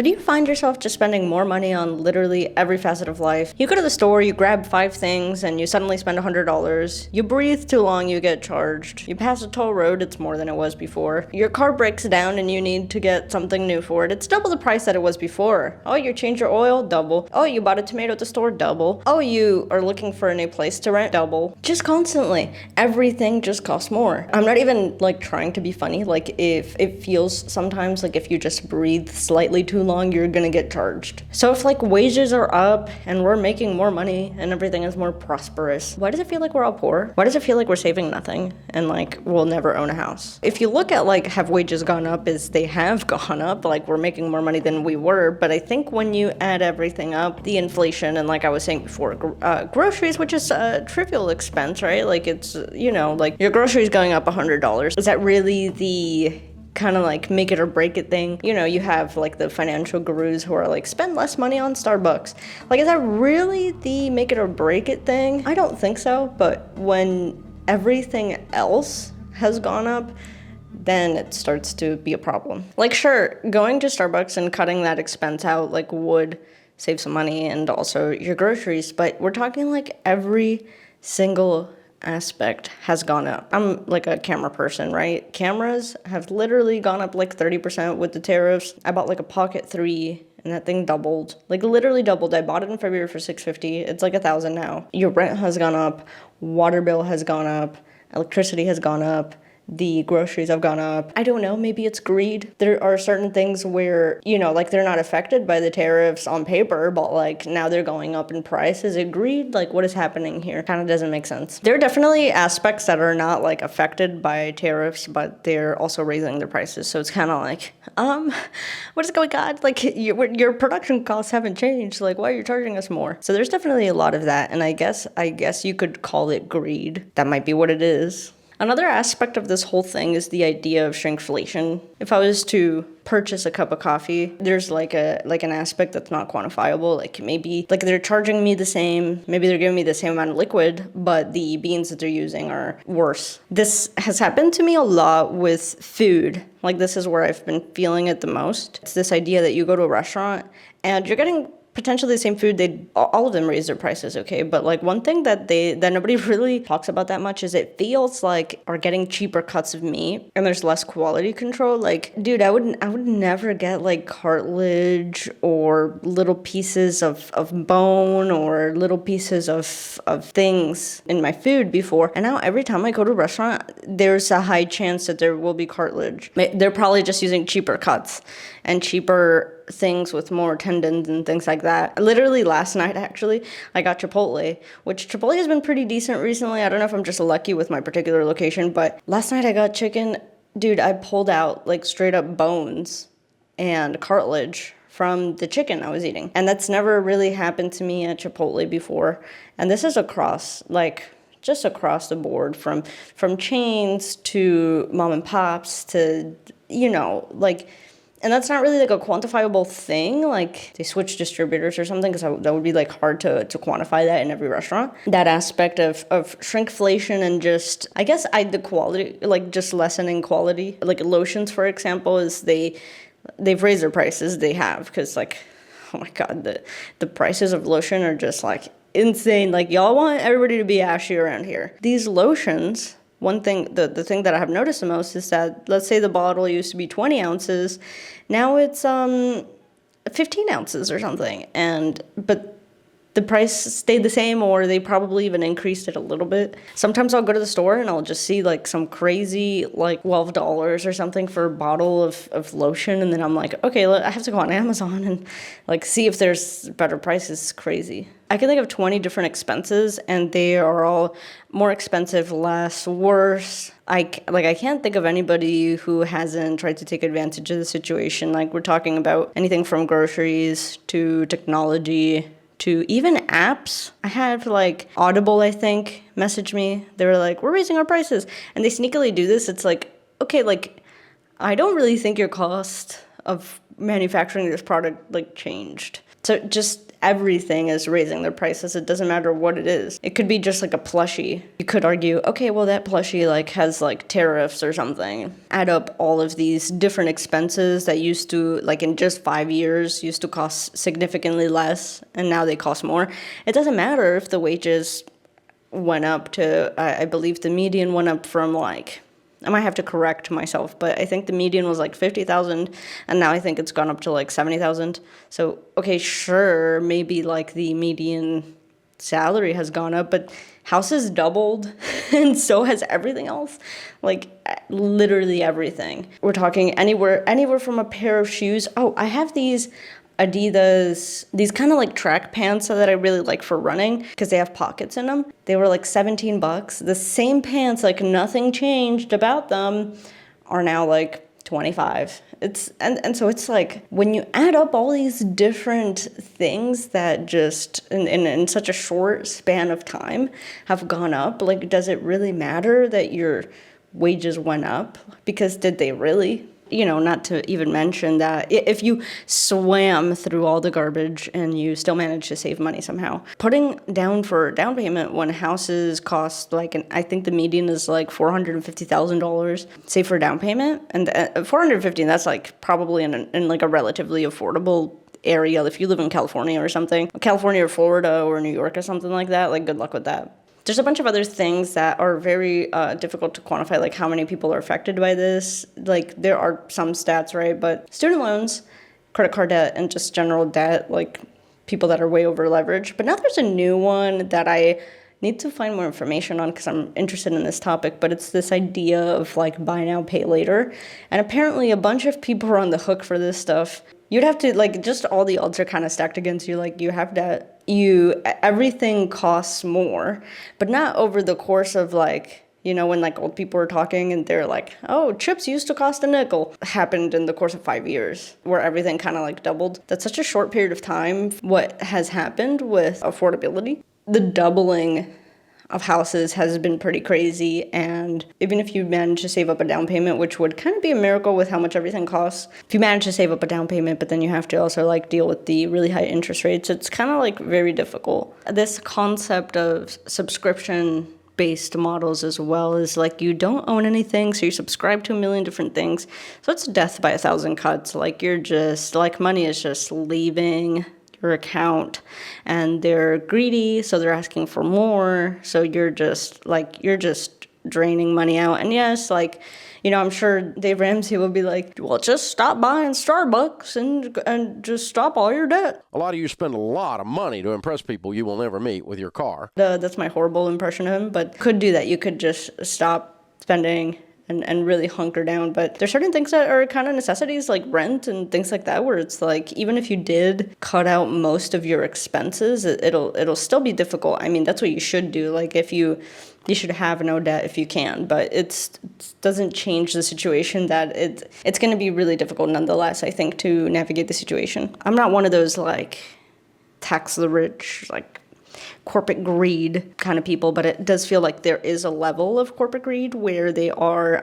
But do you find yourself just spending more money on literally every facet of life? You go to the store, you grab 5 things, and you suddenly spend $100. You breathe too long, you get charged. You pass a toll road, it's more than it was before. Your car breaks down and you need to get something new for it. It's double the price that it was before. Oh, you change your oil? Double. Oh, you bought a tomato at the store? Double. Oh, you are looking for a new place to rent? Double. Just constantly. Everything just costs more. I'm not even like trying to be funny. Like if it feels sometimes like if you just breathe slightly too long, you're gonna get charged. So if like wages are up and we're making more money and everything is more prosperous, why does it feel like we're all poor? Why does it feel like we're saving nothing and like we'll never own a house? If you look at like have wages gone up, is they have gone up, like we're making more money than we were. But I think when you add everything up, the inflation and like I was saying before, groceries, which is a trivial expense, right? Like it's, like your groceries going up $100. Is that really the kind of like make it or break it thing? You have like the financial gurus who are like, spend less money on Starbucks. Like, is that really the make it or break it thing? I don't think so. But when everything else has gone up, then it starts to be a problem. Like, sure, going to Starbucks and cutting that expense out like would save some money and also your groceries, but we're talking like every single aspect has gone up. I'm like a camera person, right? Cameras have literally gone up like 30% with the tariffs. I bought like a Pocket 3 and that thing doubled, like literally doubled. I bought it in February for $650. It's like $1,000 now. Your rent has gone up, water bill has gone up, electricity has gone up, the groceries have gone up. I don't know, maybe it's greed. There are certain things where, like they're not affected by the tariffs on paper, but like now they're going up in price. Is it greed? Like what is happening here? Kind of doesn't make sense. There are definitely aspects that are not like affected by tariffs, but they're also raising their prices. So it's kind of like, what is going on? Like your production costs haven't changed. Like why are you charging us more? So there's definitely a lot of that. And I guess you could call it greed. That might be what it is. Another aspect of this whole thing is the idea of shrinkflation. If I was to purchase a cup of coffee, there's like an aspect that's not quantifiable. Like maybe like they're charging me the same, maybe they're giving me the same amount of liquid, but the beans that they're using are worse. This has happened to me a lot with food. Like this is where I've been feeling it the most. It's this idea that you go to a restaurant and you're getting potentially the same food. All of them raise their prices, okay? But like one thing that nobody really talks about that much is it feels like are getting cheaper cuts of meat and there's less quality control. Like, dude, I would never get like cartilage or little pieces of bone or little pieces of things in my food before. And now every time I go to a restaurant, there's a high chance that there will be cartilage. They're probably just using cheaper cuts and cheaper things with more tendons and things like that. Literally last night, actually, I got Chipotle, which Chipotle has been pretty decent recently. I don't know if I'm just lucky with my particular location, but last night I got chicken. Dude, I pulled out like straight up bones and cartilage from the chicken I was eating. And that's never really happened to me at Chipotle before. And this is just across the board from chains to mom and pops to, and that's not really like a quantifiable thing. Like they switch distributors or something, because that would be like hard to quantify that in every restaurant. That aspect of shrinkflation and just, I guess the quality, like just lessening quality. Like lotions, for example, is they've raised their prices. They have, because like, oh my God, the prices of lotion are just like insane. Like y'all want everybody to be ashy around here. These lotions, one thing, the thing that I have noticed the most is that, let's say the bottle used to be 20 ounces, now it's 15 ounces or something, but the price stayed the same, or they probably even increased it a little bit. Sometimes I'll go to the store and I'll just see like some crazy like $12 or something for a bottle of lotion, and then I'm like, okay, I have to go on Amazon and like see if there's better prices. It's crazy. I can think of 20 different expenses, and they are all more expensive, less, worse. I can't think of anybody who hasn't tried to take advantage of the situation. Like we're talking about anything from groceries to technology to even apps. I had like Audible, I think, message me. They were like, we're raising our prices. And they sneakily do this. It's like, okay, like I don't really think your cost of manufacturing this product like changed. So just everything is raising their prices. It doesn't matter what it is. It could be just like a plushie. You could argue, okay, well that plushie like has like tariffs or something. Add up all of these different expenses that used to, like in just 5 years, used to cost significantly less, and now they cost more. It doesn't matter if the wages went up to, I believe the median went up from like, I might have to correct myself, but I think the median was like 50,000, and now I think it's gone up to like 70,000. So, okay, sure, maybe like the median salary has gone up, but houses doubled, and so has everything else. Like literally everything. We're talking anywhere from a pair of shoes. Oh, I have these Adidas, these kind of like track pants that I really like for running because they have pockets in them. They were like $17. The same pants, like nothing changed about them, are now like 25. And so it's like when you add up all these different things that just in such a short span of time have gone up, like does it really matter that your wages went up? Because did they really? You know, not to even mention that if you swam through all the garbage and you still manage to save money somehow, putting down for down payment when houses cost like, I think the median is like $450,000, say for down payment, and $450, that's like probably in like a relatively affordable area. If you live in California or something, California or Florida or New York or something like that, like good luck with that. There's a bunch of other things that are very difficult to quantify, like how many people are affected by this. Like there are some stats, right? But student loans, credit card debt, and just general debt, like people that are way over leveraged. But now there's a new one that I need to find more information on because I'm interested in this topic, but it's this idea of like buy now, pay later. And apparently a bunch of people are on the hook for this stuff. You'd have to, like, just all the odds are kind of stacked against you. Like, everything costs more, but not over the course of, like, you know, when, like, old people are talking and they're like, oh, chips used to cost a nickel. Happened in the course of 5 years where everything kind of, like, doubled. That's such a short period of time. What has happened with affordability? The doubling of houses has been pretty crazy, and even if you manage to save up a down payment, which would kind of be a miracle with how much everything costs, if you manage to save up a down payment but then you have to also like deal with the really high interest rates, it's kind of like very difficult. This concept of subscription based models as well is like you don't own anything, so you subscribe to a million different things, so it's death by 1,000 cuts. Like you're just like money is just leaving your account, and they're greedy, so they're asking for more, so you're just draining money out. And yes, like, you know, I'm sure Dave Ramsey will be like, well, just stop buying Starbucks and just stop all your debt. A lot of you spend a lot of money to impress people you will never meet with your car. That's my horrible impression of him, but could do that. You could just stop spending and really hunker down. But there's certain things that are kind of necessities, like rent and things like that, where it's like, even if you did cut out most of your expenses, it'll still be difficult. I mean, that's what you should do. Like if you should have no debt if you can, but it doesn't change the situation that it's going to be really difficult nonetheless, I think, to navigate the situation. I'm not one of those like tax the rich, like corporate greed kind of people, but it does feel like there is a level of corporate greed where they are,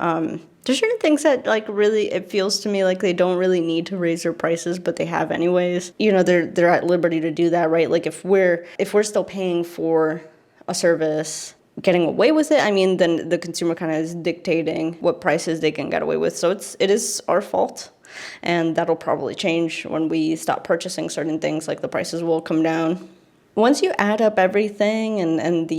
there's certain things that like really, it feels to me like they don't really need to raise their prices, but they have anyways. You know, they're at liberty to do that, right? Like if we're still paying for a service, getting away with it, I mean, then the consumer kind of is dictating what prices they can get away with. So it is our fault. And that'll probably change when we stop purchasing certain things, like the prices will come down. Once you add up everything and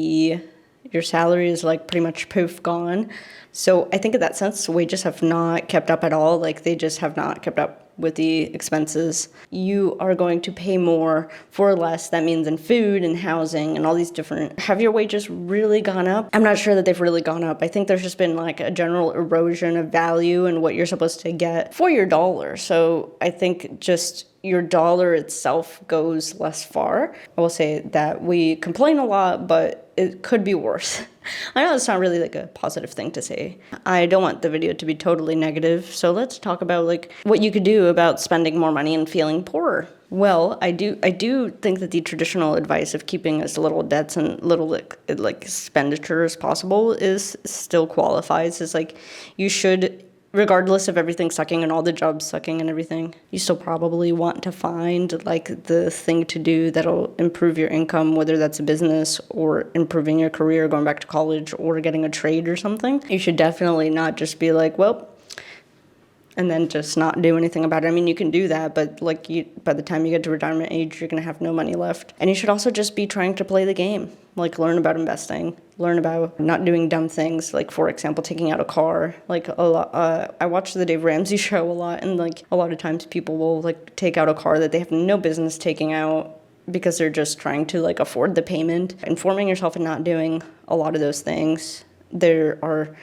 your salary is like pretty much poof gone. So I think in that sense, wages have not kept up at all. Like they just have not kept up with the expenses. You are going to pay more for less. That means in food and housing and all these different. Have your wages really gone up? I'm not sure that they've really gone up. I think there's just been like a general erosion of value and what you're supposed to get for your dollar. So I think just your dollar itself goes less far. I will say that we complain a lot, but it could be worse. I know it's not really like a positive thing to say. I don't want the video to be totally negative, so let's talk about like what you could do about spending more money and feeling poorer. Well, I do think that the traditional advice of keeping as little debts and little like expenditure as possible is still qualifies. It's like you should regardless of everything sucking and all the jobs sucking and everything, you still probably want to find like the thing to do that'll improve your income, whether that's a business or improving your career, going back to college or getting a trade or something. You should definitely not just be like, well, and then just not do anything about it. I mean, you can do that, but like by the time you get to retirement age, you're gonna have no money left. And you should also just be trying to play the game, like learn about investing, learn about not doing dumb things, like for example, taking out a car. Like a lot, I watch the Dave Ramsey show a lot, and like a lot of times people will like take out a car that they have no business taking out because they're just trying to like afford the payment. Informing yourself and not doing a lot of those things. There are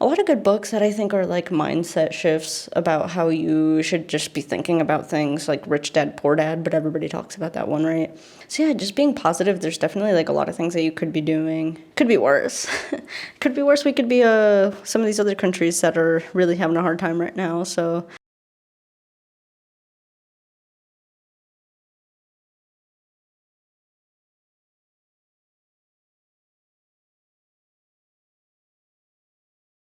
a lot of good books that I think are like mindset shifts about how you should just be thinking about things, like Rich Dad, Poor Dad, but everybody talks about that one, right? So yeah, just being positive. There's definitely like a lot of things that you could be doing. Could be worse. Could be worse. We could be some of these other countries that are really having a hard time right now. So